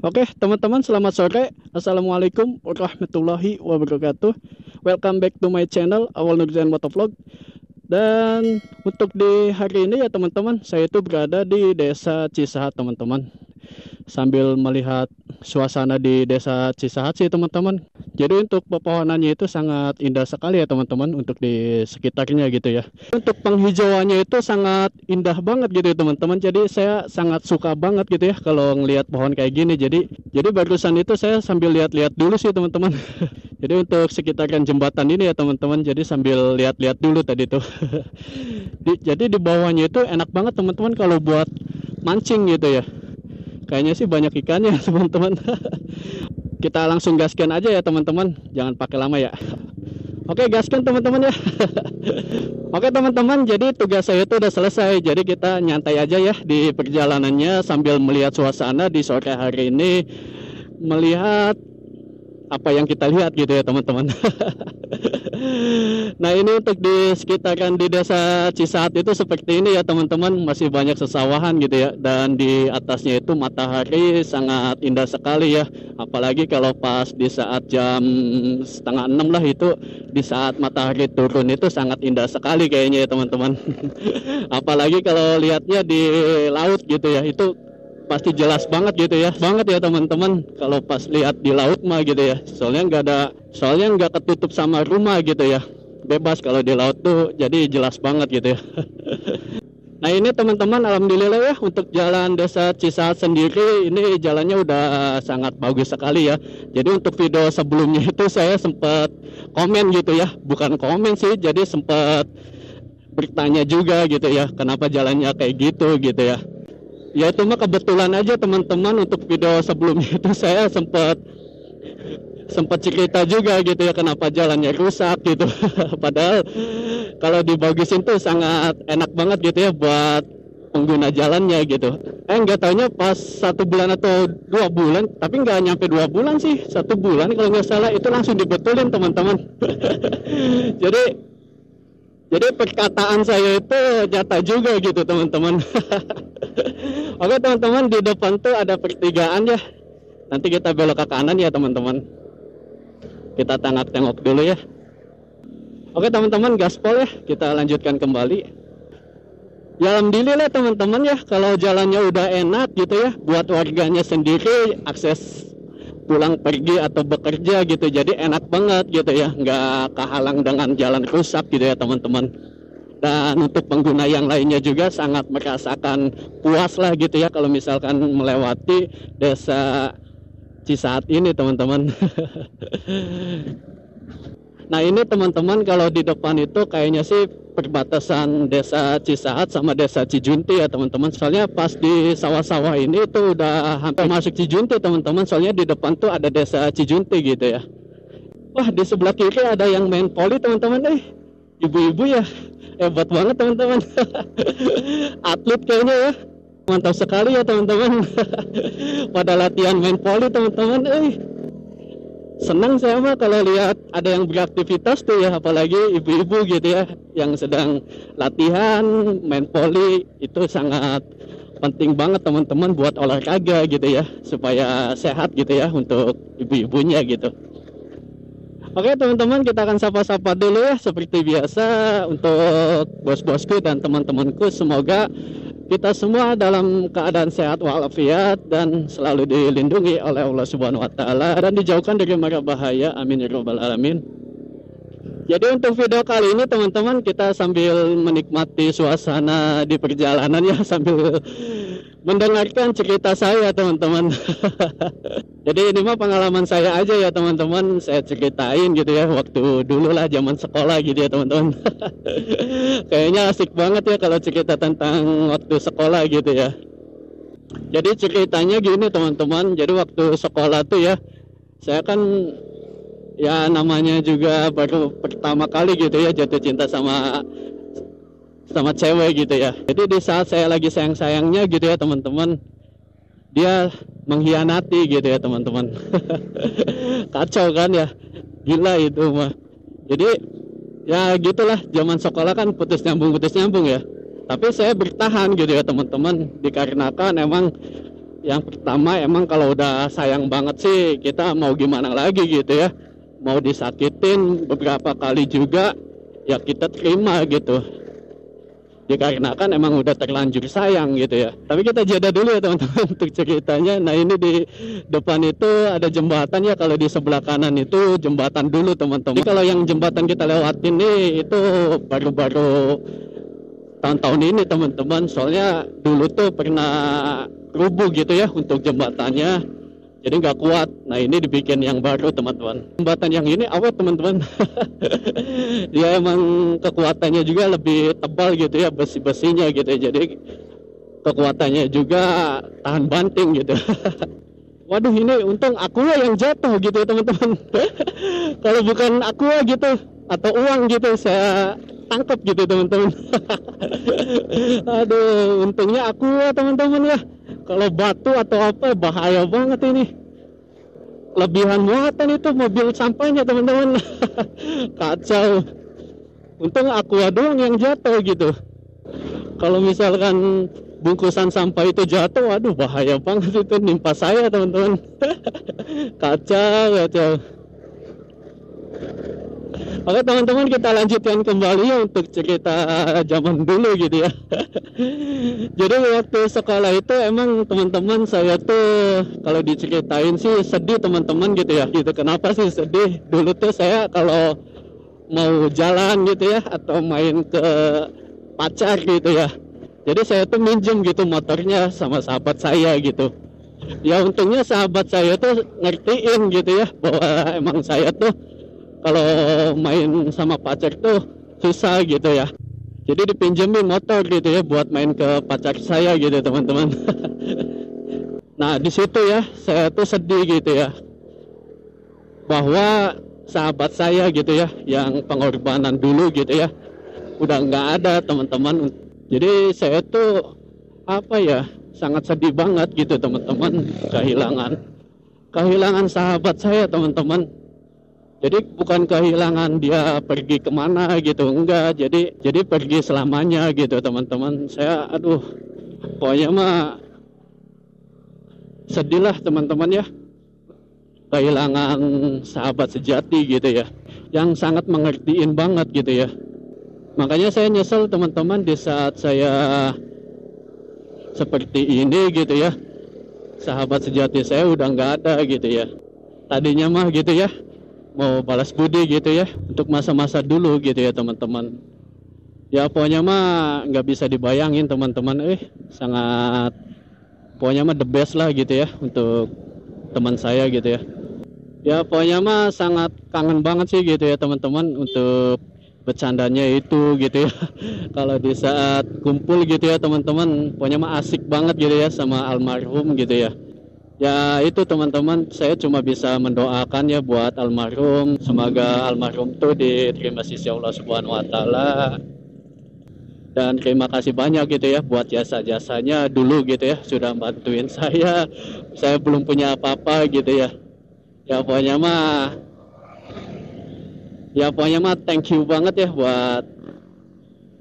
Oke, teman-teman, selamat sore. Assalamualaikum warahmatullahi wabarakatuh. Welcome back to my channel, Awal Nurzain Motovlog. Dan untuk di hari ini ya teman-teman, saya itu berada di Desa Cisahat, teman-teman. Sambil melihat suasana di Desa Cisahat sih, teman-teman. Jadi untuk pepohonannya itu sangat indah sekali ya teman-teman, untuk di sekitarnya gitu ya. Untuk penghijauannya itu sangat indah banget gitu ya teman-teman. Jadi saya sangat suka banget gitu ya kalau ngelihat pohon kayak gini. Jadi barusan itu saya sambil lihat-lihat dulu sih teman-teman. Jadi untuk sekitaran jembatan ini ya teman-teman, jadi sambil lihat-lihat dulu tadi tuh. Jadi di bawahnya itu enak banget teman-teman kalau buat mancing gitu ya. Kayaknya sih banyak ikannya teman-teman. Kita langsung gaskan aja ya teman-teman, jangan pakai lama ya. Oke, gaskan teman-teman ya. Oke teman-teman, jadi tugas saya itu udah selesai. Jadi kita nyantai aja ya di perjalanannya sambil melihat suasana di sore hari ini, melihat apa yang kita lihat gitu ya teman-teman. Nah ini untuk di sekitaran di Desa Cisahat itu seperti ini ya teman-teman, masih banyak sesawahan gitu ya. Dan di atasnya itu matahari sangat indah sekali ya. Apalagi kalau pas di saat jam 5:30 lah, itu di saat matahari turun itu sangat indah sekali kayaknya ya teman-teman. Apalagi kalau lihatnya di laut gitu ya, itu pasti jelas banget gitu ya, teman-teman kalau pas lihat di laut mah gitu ya. Soalnya nggak ketutup sama rumah gitu ya, bebas kalau di laut tuh, jadi jelas banget gitu ya. Nah ini teman-teman, alhamdulillah ya, untuk jalan Desa Cisahat sendiri ini jalannya udah sangat bagus sekali ya. Jadi untuk video sebelumnya itu saya sempat komen gitu ya, bukan komen sih, jadi sempat bertanya juga gitu ya, kenapa jalannya kayak gitu ya. Ya itu mah kebetulan aja teman-teman, untuk video sebelumnya itu saya sempat cerita juga gitu ya, kenapa jalannya rusak gitu. Padahal kalau dibagusin tuh sangat enak banget gitu ya buat pengguna jalannya gitu. Nggak taunya pas 1 bulan atau 2 bulan, tapi nggak nyampe 2 bulan sih, 1 bulan kalau nggak salah, itu langsung dibetulin teman-teman. Jadi perkataan saya itu nyata juga gitu teman-teman. Oke teman-teman, di depan tuh ada pertigaan ya. Nanti kita belok ke kanan ya teman-teman. Kita tengok dulu ya. Oke teman-teman, gaspol ya. Kita lanjutkan kembali. Ya alhamdulillah teman-teman ya, kalau jalannya udah enak gitu ya, buat warganya sendiri akses pulang pergi atau bekerja gitu, jadi enak banget gitu ya, nggak kehalang dengan jalan rusak gitu ya teman-teman. Dan untuk pengguna yang lainnya juga sangat merasakan puas lah gitu ya kalau misalkan melewati Desa Cisahat ini teman-teman. Nah ini teman-teman, kalau di depan itu kayaknya sih perbatasan Desa Cisahat sama Desa Cijunti ya teman-teman. Soalnya pas di sawah-sawah ini itu udah hampir masuk Cijunti teman-teman. Soalnya di depan tuh ada Desa Cijunti gitu ya. Wah, di sebelah kiri ada yang main voli teman-teman. Ibu-ibu ya, hebat banget teman-teman. Atlet kayaknya ya. Mantap sekali ya teman-teman. Pada latihan main voli teman-teman. Senang saya mah kalau lihat ada yang beraktivitas tuh ya, apalagi ibu-ibu gitu ya yang sedang latihan main voli. Itu sangat penting banget teman-teman buat olahraga gitu ya, supaya sehat gitu ya untuk ibu-ibunya gitu. Oke teman-teman, kita akan sapa-sapa dulu ya seperti biasa untuk bos-bosku dan teman-temanku. Semoga kita semua dalam keadaan sehat walafiat dan selalu dilindungi oleh Allah Subhanahu wa taala dan dijauhkan dari mara bahaya. Amin ya rabbal alamin. Jadi untuk video kali ini teman-teman, kita sambil menikmati suasana di perjalanan ya, sambil mendengarkan cerita saya teman-teman. Jadi ini mah pengalaman saya aja ya teman-teman, saya ceritain gitu ya, waktu dulu lah zaman sekolah gitu ya teman-teman. Kayaknya asik banget ya kalau cerita tentang waktu sekolah gitu ya. Jadi ceritanya gini teman-teman, jadi waktu sekolah tuh ya, saya kan ya namanya juga baru pertama kali gitu ya jatuh cinta sama cewek gitu ya. Jadi di saat saya lagi sayang-sayangnya gitu ya teman-teman, dia mengkhianati gitu ya teman-teman. Kacau kan ya, gila itu mah. Jadi ya gitulah, zaman sekolah kan putus nyambung ya. Tapi saya bertahan gitu ya teman-teman, dikarenakan emang Yang pertama emang kalau udah sayang banget sih kita mau gimana lagi gitu ya. Mau disakitin beberapa kali juga ya kita terima gitu. Dikarenakan emang udah terlanjur sayang gitu ya. Tapi kita jeda dulu ya teman-teman untuk ceritanya. Nah ini di depan itu ada jembatan ya. Kalau di sebelah kanan itu jembatan dulu teman-teman. Kalau yang jembatan kita lewatin nih itu baru-baru tahun-tahun ini teman-teman. Soalnya dulu tuh pernah rubuh gitu ya untuk jembatannya, jadi nggak kuat. Nah ini dibikin yang baru teman-teman. Jembatan yang ini awet teman-teman. Dia emang kekuatannya juga lebih tebal gitu ya, besi-besinya gitu ya. Jadi kekuatannya juga tahan banting gitu. Waduh ini untung Aqua yang jatuh gitu ya teman-teman. Kalau bukan Aqua gitu atau uang gitu saya tangkap gitu teman-teman. Aduh untungnya Aqua teman-teman ya. Kalau batu atau apa bahaya banget ini. Lebihan muatan itu mobil sampahnya teman-teman. Kacau. Untung Aqua doang yang jatuh gitu. Kalau misalkan bungkusan sampah itu jatuh, waduh bahaya banget itu nimpa saya teman-teman. Kacau. Oke teman-teman, kita lanjutkan kembali ya untuk cerita zaman dulu gitu ya. Jadi waktu sekolah itu emang teman-teman saya tuh kalau diceritain sih sedih teman-teman gitu ya. Gitu kenapa sih sedih? Dulu tuh saya kalau mau jalan gitu ya atau main ke pacar gitu ya. Jadi saya tuh minjem gitu motornya sama sahabat saya gitu. Ya untungnya sahabat saya tuh ngertiin gitu ya bahwa emang saya tuh kalau main sama pacar tuh susah gitu ya. Jadi dipinjemin motor gitu ya buat main ke pacar saya gitu teman-teman. Nah di situ ya saya tuh sedih gitu ya bahwa sahabat saya gitu ya yang pengorbanan dulu gitu ya udah nggak ada teman-teman. Jadi saya tuh apa ya sangat sedih banget gitu teman-teman, kehilangan sahabat saya teman-teman. Jadi bukan kehilangan dia pergi kemana gitu, enggak. Jadi pergi selamanya gitu teman-teman. Saya aduh pokoknya mah sedih lah teman-teman ya, kehilangan sahabat sejati gitu ya, yang sangat mengertiin banget gitu ya. Makanya saya nyesel teman-teman di saat saya seperti ini gitu ya, sahabat sejati saya udah nggak ada gitu ya. Tadinya mah gitu ya mau balas budi gitu ya untuk masa-masa dulu gitu ya teman-teman. Ya pokoknya mah nggak bisa dibayangin teman-teman, sangat pokoknya mah the best lah gitu ya untuk teman saya gitu ya. Ya pokoknya mah sangat kangen banget sih gitu ya teman-teman untuk bercandanya itu gitu ya. Kalau di saat kumpul gitu ya teman-teman, pokoknya mah asik banget gitu ya sama almarhum gitu ya. Ya itu teman-teman, saya cuma bisa mendoakan ya buat almarhum, semoga almarhum tuh diterima sisi Allah Subhanahu wa taala. Dan terima kasih banyak gitu ya buat jasa-jasanya dulu gitu ya, sudah bantuin saya. Saya belum punya apa-apa gitu ya. Ya pokoknya mah thank you banget ya buat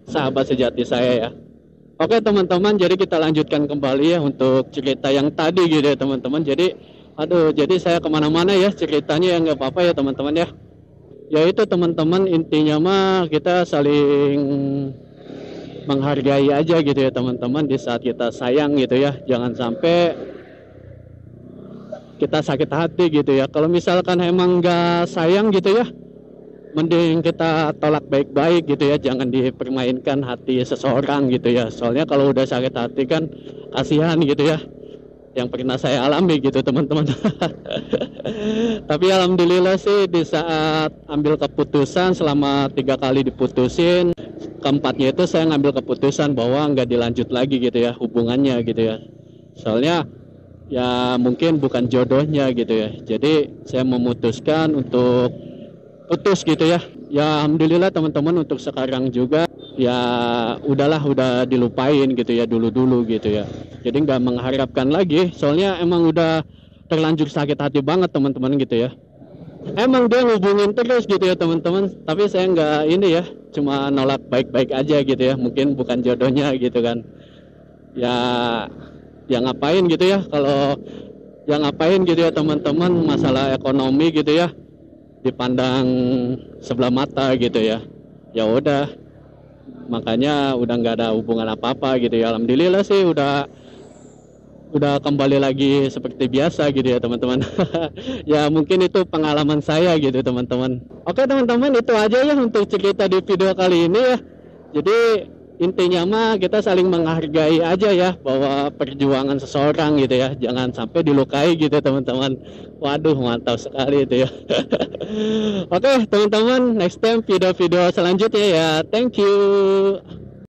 sahabat sejati saya ya. Oke teman-teman, jadi kita lanjutkan kembali ya untuk cerita yang tadi gitu ya teman-teman. Jadi saya kemana-mana ya ceritanya ya nggak apa-apa ya teman-teman ya. Ya itu teman-teman, intinya mah kita saling menghargai aja gitu ya teman-teman di saat kita sayang gitu ya. Jangan sampai kita sakit hati gitu ya. Kalau misalkan emang nggak sayang gitu ya, mending kita tolak baik-baik gitu ya, jangan dipermainkan hati seseorang gitu ya. Soalnya kalau udah sakit hati kan kasihan gitu ya, yang pernah saya alami gitu teman-teman. Tapi alhamdulillah sih di saat ambil keputusan selama 3 kali diputusin, keempatnya itu saya ngambil keputusan bahwa nggak dilanjut lagi gitu ya hubungannya gitu ya. Soalnya ya mungkin bukan jodohnya gitu ya. Jadi saya memutuskan untuk putus gitu ya. Ya alhamdulillah teman-teman untuk sekarang juga ya udah dilupain gitu ya dulu gitu ya. Jadi nggak mengharapkan lagi, soalnya emang udah terlanjur sakit hati banget teman-teman gitu ya. Emang dia hubungin terus gitu ya teman-teman, tapi saya nggak ini ya, cuma nolak baik-baik aja gitu ya. Mungkin bukan jodohnya gitu kan. Ya yang ngapain gitu ya, kalau yang ngapain gitu ya teman-teman, masalah ekonomi gitu ya dipandang sebelah mata gitu ya. Ya udah, makanya udah nggak ada hubungan apa-apa gitu ya. Alhamdulillah sih udah kembali lagi seperti biasa gitu ya teman-teman. Ya mungkin itu pengalaman saya gitu teman-teman. Oke teman-teman, itu aja ya untuk cerita di video kali ini ya. Jadi intinya mah kita saling menghargai aja ya, bahwa perjuangan seseorang gitu ya, jangan sampai dilukai gitu teman-teman. Waduh, mantap sekali itu ya. Oke teman-teman, next time video-video selanjutnya ya. Thank you.